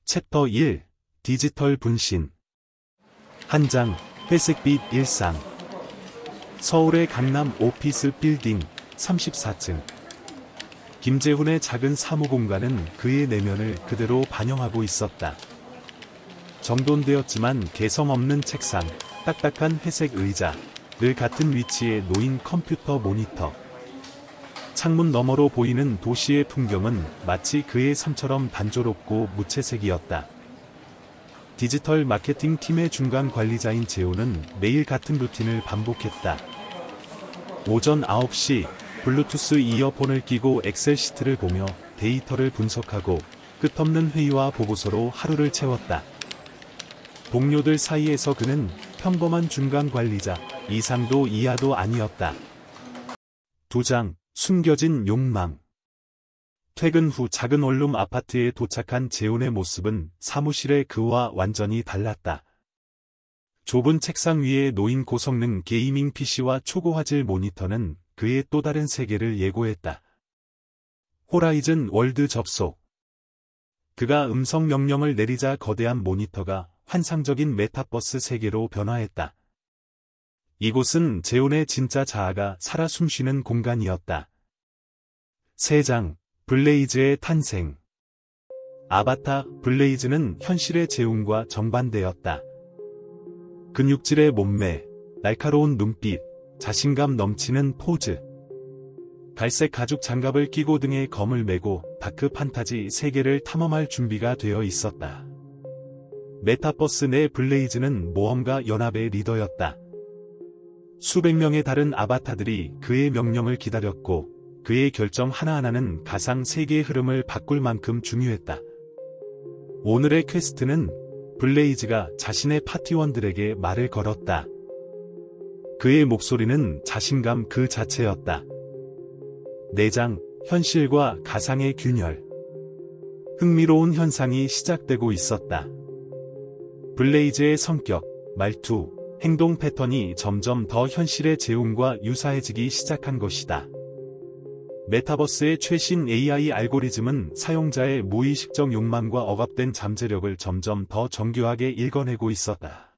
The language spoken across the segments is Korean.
챕터 1 디지털 분신. 한 장, 회색빛 일상. 서울의 강남 오피스 빌딩 34층. 김재훈의 작은 사무공간은 그의 내면을 그대로 반영하고 있었다. 정돈되었지만 개성 없는 책상, 딱딱한 회색 의자, 늘 같은 위치에 놓인 컴퓨터 모니터. 창문 너머로 보이는 도시의 풍경은 마치 그의 삶처럼 단조롭고 무채색이었다. 디지털 마케팅 팀의 중간 관리자인 재호는 매일 같은 루틴을 반복했다. 오전 9시 블루투스 이어폰을 끼고 엑셀 시트를 보며 데이터를 분석하고 끝없는 회의와 보고서로 하루를 채웠다. 동료들 사이에서 그는 평범한 중간 관리자, 이상도 이하도 아니었다. 2장, 숨겨진 욕망. 퇴근 후 작은 원룸 아파트에 도착한 재훈의 모습은 사무실의 그와 완전히 달랐다. 좁은 책상 위에 놓인 고성능 게이밍 PC와 초고화질 모니터는 그의 또 다른 세계를 예고했다. 호라이즌 월드 접속. 그가 음성 명령을 내리자 거대한 모니터가 환상적인 메타버스 세계로 변화했다. 이곳은 재훈의 진짜 자아가 살아 숨쉬는 공간이었다. 3장, 블레이즈의 탄생. 아바타 블레이즈는 현실의 재훈과 정반대였다. 근육질의 몸매, 날카로운 눈빛, 자신감 넘치는 포즈. 갈색 가죽 장갑을 끼고 등에 검을 메고 다크 판타지 세계를 탐험할 준비가 되어 있었다. 메타버스 내 블레이즈는 모험가 연합의 리더였다. 수백 명의 다른 아바타들이 그의 명령을 기다렸고 그의 결정 하나하나는 가상 세계의 흐름을 바꿀 만큼 중요했다. 오늘의 퀘스트는 블레이즈가 자신의 파티원들에게 말을 걸었다. 그의 목소리는 자신감 그 자체였다. 4장, 현실과 가상의 균열. 흥미로운 현상이 시작되고 있었다. 블레이즈의 성격, 말투, 행동 패턴이 점점 더 현실의 재훈과 유사해지기 시작한 것이다. 메타버스의 최신 AI 알고리즘은 사용자의 무의식적 욕망과 억압된 잠재력을 점점 더 정교하게 읽어내고 있었다.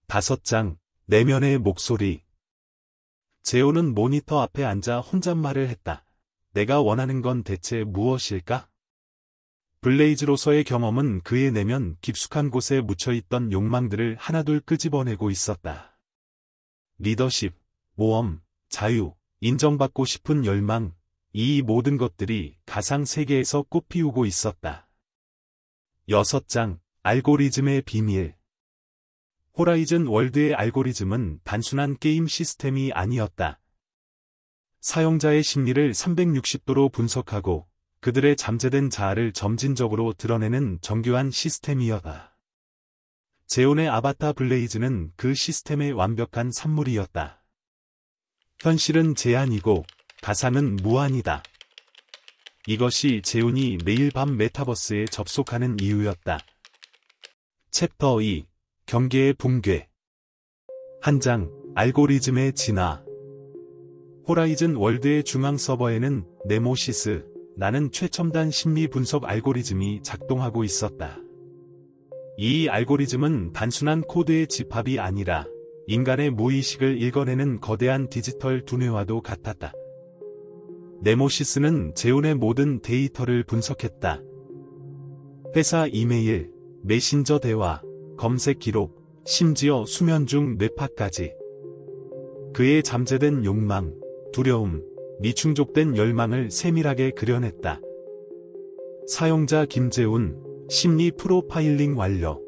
5장, 내면의 목소리. 재훈은 모니터 앞에 앉아 혼잣말을 했다. 내가 원하는 건 대체 무엇일까? 블레이즈로서의 경험은 그의 내면 깊숙한 곳에 묻혀있던 욕망들을 하나둘 끄집어내고 있었다. 리더십, 모험, 자유, 인정받고 싶은 열망, 이 모든 것들이 가상 세계에서 꽃피우고 있었다. 6장, 알고리즘의 비밀. 호라이즌 월드의 알고리즘은 단순한 게임 시스템이 아니었다. 사용자의 심리를 360도로 분석하고 그들의 잠재된 자아를 점진적으로 드러내는 정교한 시스템이었다. 재훈의 아바타 블레이즈는 그 시스템의 완벽한 산물이었다. 현실은 제한이고 가상은 무한이다. 이것이 재훈이 매일 밤 메타버스에 접속하는 이유였다. 챕터 2 경계의 붕괴. 한 장, 알고리즘의 진화. 호라이즌 월드의 중앙 서버에는 네모시스, 라는 최첨단 심리 분석 알고리즘이 작동하고 있었다. 이 알고리즘은 단순한 코드의 집합이 아니라 인간의 무의식을 읽어내는 거대한 디지털 두뇌와도 같았다. 네모시스는 재훈의 모든 데이터를 분석했다. 회사 이메일, 메신저 대화, 검색 기록, 심지어 수면 중 뇌파까지. 그의 잠재된 욕망, 두려움, 미충족된 열망을 세밀하게 그려냈다. 사용자 김재훈, 심리 프로파일링 완료.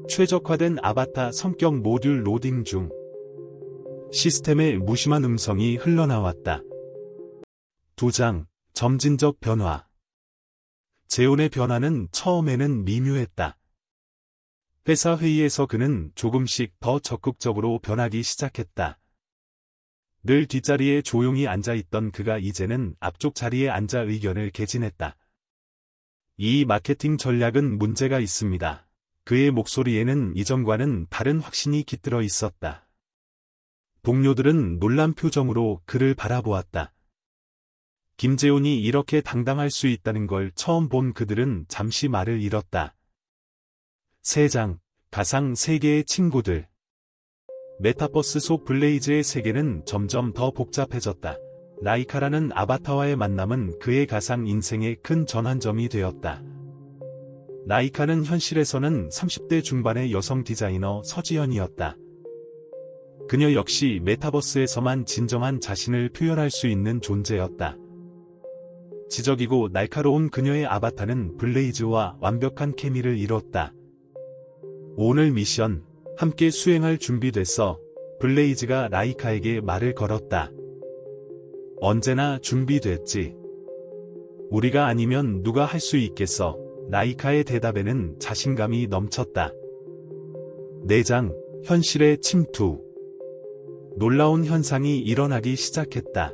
최적화된 아바타 성격 모듈 로딩 중. 시스템의 무심한 음성이 흘러나왔다. 2장, 점진적 변화. 재훈의 변화는 처음에는 미묘했다. 회사 회의에서 그는 조금씩 더 적극적으로 변하기 시작했다. 늘 뒷자리에 조용히 앉아있던 그가 이제는 앞쪽 자리에 앉아 의견을 개진했다. 이 마케팅 전략은 문제가 있습니다. 그의 목소리에는 이전과는 다른 확신이 깃들어 있었다. 동료들은 놀란 표정으로 그를 바라보았다. 김재훈이 이렇게 당당할 수 있다는 걸 처음 본 그들은 잠시 말을 잃었다. 3장, 가상 세계의 친구들. 메타버스 속 블레이즈의 세계는 점점 더 복잡해졌다. 라이카라는 아바타와의 만남은 그의 가상 인생의 큰 전환점이 되었다. 라이카는 현실에서는 30대 중반의 여성 디자이너 서지연이었다. 그녀 역시 메타버스에서만 진정한 자신을 표현할 수 있는 존재였다. 지적이고 날카로운 그녀의 아바타는 블레이즈와 완벽한 케미를 이뤘다. 오늘 미션, 함께 수행할 준비됐어. 블레이즈가 라이카에게 말을 걸었다. 언제나 준비됐지. 우리가 아니면 누가 할 수 있겠어. 라이카의 대답에는 자신감이 넘쳤다. 4장, 현실의 침투. 놀라운 현상이 일어나기 시작했다.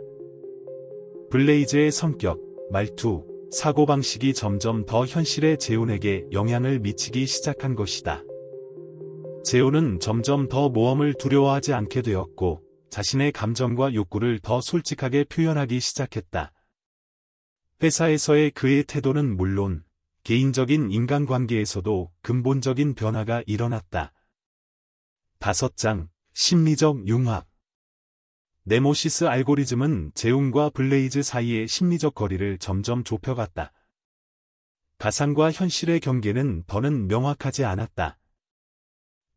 블레이즈의 성격, 말투, 사고방식이 점점 더 현실의 재훈에게 영향을 미치기 시작한 것이다. 재훈은 점점 더 모험을 두려워하지 않게 되었고, 자신의 감정과 욕구를 더 솔직하게 표현하기 시작했다. 회사에서의 그의 태도는 물론, 개인적인 인간관계에서도 근본적인 변화가 일어났다. 5장, 심리적 융합. 네모시스 알고리즘은 재훈과 블레이즈 사이의 심리적 거리를 점점 좁혀갔다. 가상과 현실의 경계는 더는 명확하지 않았다.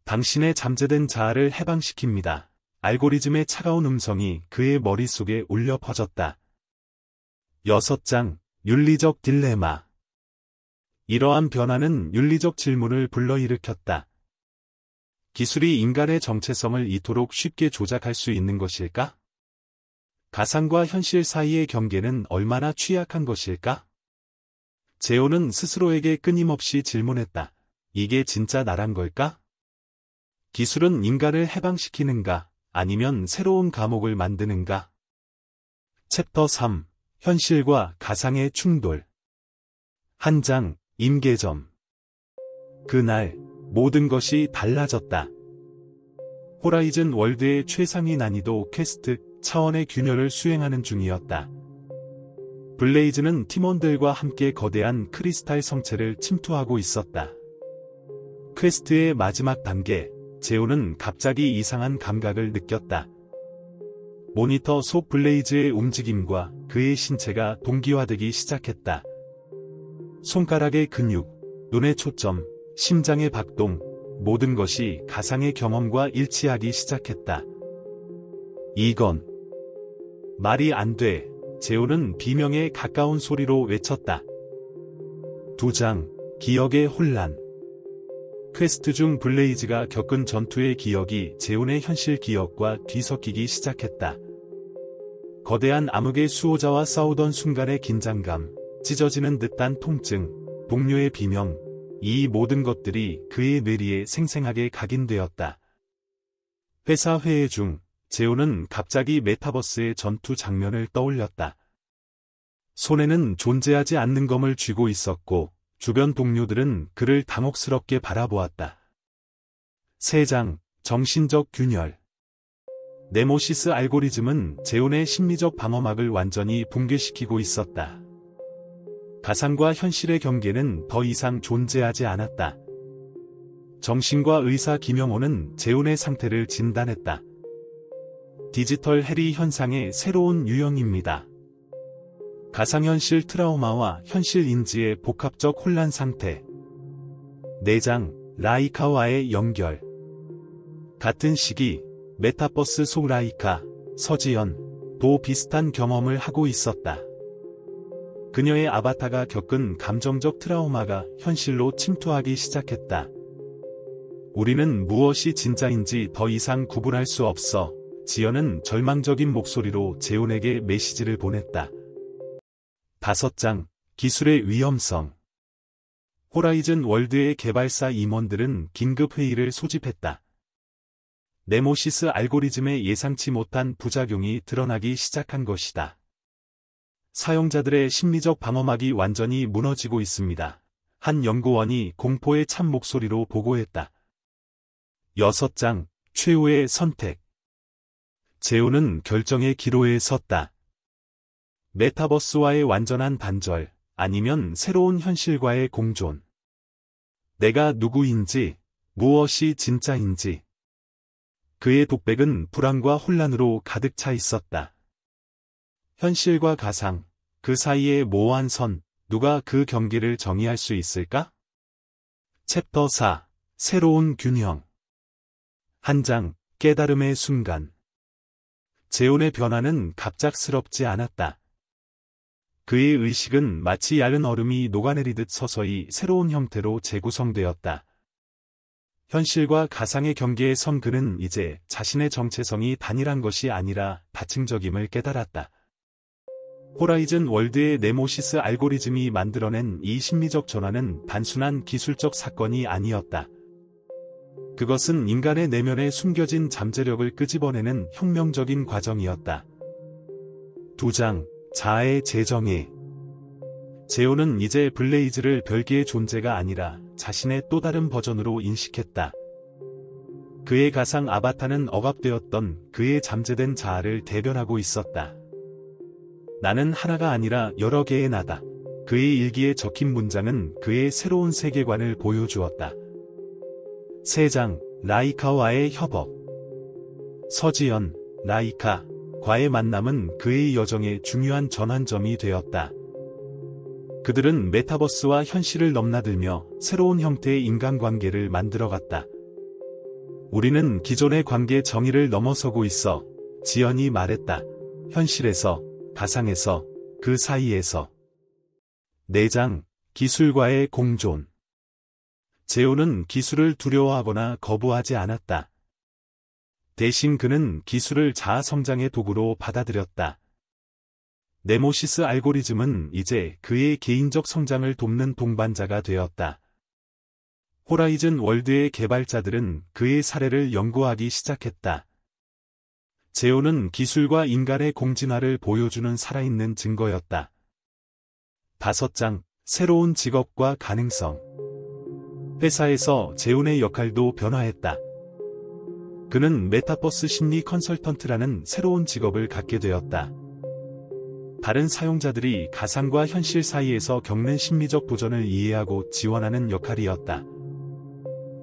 당신의 잠재된 자아를 해방시킵니다. 알고리즘의 차가운 음성이 그의 머릿속에 울려 퍼졌다. 6장, 윤리적 딜레마. 이러한 변화는 윤리적 질문을 불러일으켰다. 기술이 인간의 정체성을 이토록 쉽게 조작할 수 있는 것일까? 가상과 현실 사이의 경계는 얼마나 취약한 것일까? 재훈은 스스로에게 끊임없이 질문했다. 이게 진짜 나란 걸까? 기술은 인간을 해방시키는가, 아니면 새로운 감옥을 만드는가? 챕터 3. 현실과 가상의 충돌. 한 장, 임계점. 그날, 모든 것이 달라졌다. 호라이즌 월드의 최상위 난이도 퀘스트 차원의 균열을 수행하는 중이었다. 블레이즈는 팀원들과 함께 거대한 크리스탈 성체를 침투하고 있었다. 퀘스트의 마지막 단계, 재훈은 갑자기 이상한 감각을 느꼈다. 모니터 속 블레이즈의 움직임과 그의 신체가 동기화되기 시작했다. 손가락의 근육, 눈의 초점, 심장의 박동, 모든 것이 가상의 경험과 일치하기 시작했다. 이건 말이 안 돼. 재훈은 비명에 가까운 소리로 외쳤다. 2장, 기억의 혼란. 퀘스트 중 블레이즈가 겪은 전투의 기억이 재훈의 현실 기억과 뒤섞이기 시작했다. 거대한 암흑의 수호자와 싸우던 순간의 긴장감, 찢어지는 듯한 통증, 동료의 비명, 이 모든 것들이 그의 뇌리에 생생하게 각인되었다. 회사 회의 중 재훈은 갑자기 메타버스의 전투 장면을 떠올렸다. 손에는 존재하지 않는 검을 쥐고 있었고 주변 동료들은 그를 당혹스럽게 바라보았다. 3장, 정신적 균열. 네모시스 알고리즘은 재훈의 심리적 방어막을 완전히 붕괴시키고 있었다. 가상과 현실의 경계는 더 이상 존재하지 않았다. 정신과 의사 김영호는 재훈의 상태를 진단했다. 디지털 해리 현상의 새로운 유형입니다. 가상현실 트라우마와 현실 인지의 복합적 혼란 상태. 4장, 라이카와의 연결. 같은 시기, 메타버스 속 라이카, 서지연도 비슷한 경험을 하고 있었다. 그녀의 아바타가 겪은 감정적 트라우마가 현실로 침투하기 시작했다. 우리는 무엇이 진짜인지 더 이상 구분할 수 없어. 지연은 절망적인 목소리로 재훈에게 메시지를 보냈다. 5장, 기술의 위험성. 호라이즌 월드의 개발사 임원들은 긴급 회의를 소집했다. 네모시스 알고리즘의 예상치 못한 부작용이 드러나기 시작한 것이다. 사용자들의 심리적 방어막이 완전히 무너지고 있습니다. 한 연구원이 공포의 찬 목소리로 보고했다. 6장, 최후의 선택. 재훈은 결정의 기로에 섰다. 메타버스와의 완전한 단절, 아니면 새로운 현실과의 공존. 내가 누구인지, 무엇이 진짜인지. 그의 독백은 불안과 혼란으로 가득 차 있었다. 현실과 가상, 그 사이의 모호한 선, 누가 그 경계를 정의할 수 있을까? 챕터 4. 새로운 균형. 한 장, 깨달음의 순간. 재혼의 변화는 갑작스럽지 않았다. 그의 의식은 마치 얇은 얼음이 녹아내리듯 서서히 새로운 형태로 재구성되었다. 현실과 가상의 경계에 선 그는 이제 자신의 정체성이 단일한 것이 아니라 다층적임을 깨달았다. 호라이즌 월드의 네모시스 알고리즘이 만들어낸 이 심리적 전환은 단순한 기술적 사건이 아니었다. 그것은 인간의 내면에 숨겨진 잠재력을 끄집어내는 혁명적인 과정이었다. 2장, 자아의 재정의. 제오는 이제 블레이즈를 별개의 존재가 아니라 자신의 또 다른 버전으로 인식했다. 그의 가상 아바타는 억압되었던 그의 잠재된 자아를 대변하고 있었다. 나는 하나가 아니라 여러 개의 나다. 그의 일기에 적힌 문장은 그의 새로운 세계관을 보여주었다. 3장, 라이카와의 협업. 서지연, 라이카과의 만남은 그의 여정의 중요한 전환점이 되었다. 그들은 메타버스와 현실을 넘나들며 새로운 형태의 인간관계를 만들어갔다. 우리는 기존의 관계 정의를 넘어서고 있어, 지연이 말했다. 현실에서, 가상에서, 그 사이에서. 4장, 기술과의 공존. 제오는 기술을 두려워하거나 거부하지 않았다. 대신 그는 기술을 자아 성장의 도구로 받아들였다. 네모시스 알고리즘은 이제 그의 개인적 성장을 돕는 동반자가 되었다. 호라이즌 월드의 개발자들은 그의 사례를 연구하기 시작했다. 제오는 기술과 인간의 공진화를 보여주는 살아있는 증거였다. 5장, 새로운 직업과 가능성. 회사에서 제온의 역할도 변화했다. 그는 메타버스 심리 컨설턴트라는 새로운 직업을 갖게 되었다. 다른 사용자들이 가상과 현실 사이에서 겪는 심리적 도전을 이해하고 지원하는 역할이었다.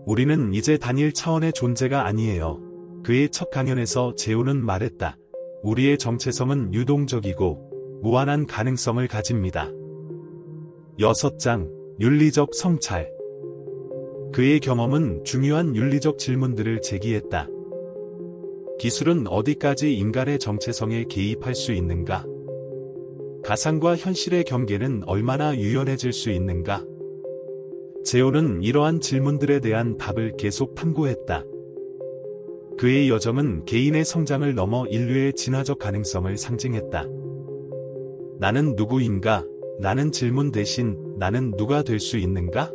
우리는 이제 단일 차원의 존재가 아니에요. 그의 첫 강연에서 제온은 말했다. 우리의 정체성은 유동적이고 무한한 가능성을 가집니다. 6장, 윤리적 성찰. 그의 경험은 중요한 윤리적 질문들을 제기했다. 기술은 어디까지 인간의 정체성에 개입할 수 있는가? 가상과 현실의 경계는 얼마나 유연해질 수 있는가? 제오는 이러한 질문들에 대한 답을 계속 탐구했다. 그의 여정은 개인의 성장을 넘어 인류의 진화적 가능성을 상징했다. 나는 누구인가? 라는 질문 대신 나는 누가 될 수 있는가?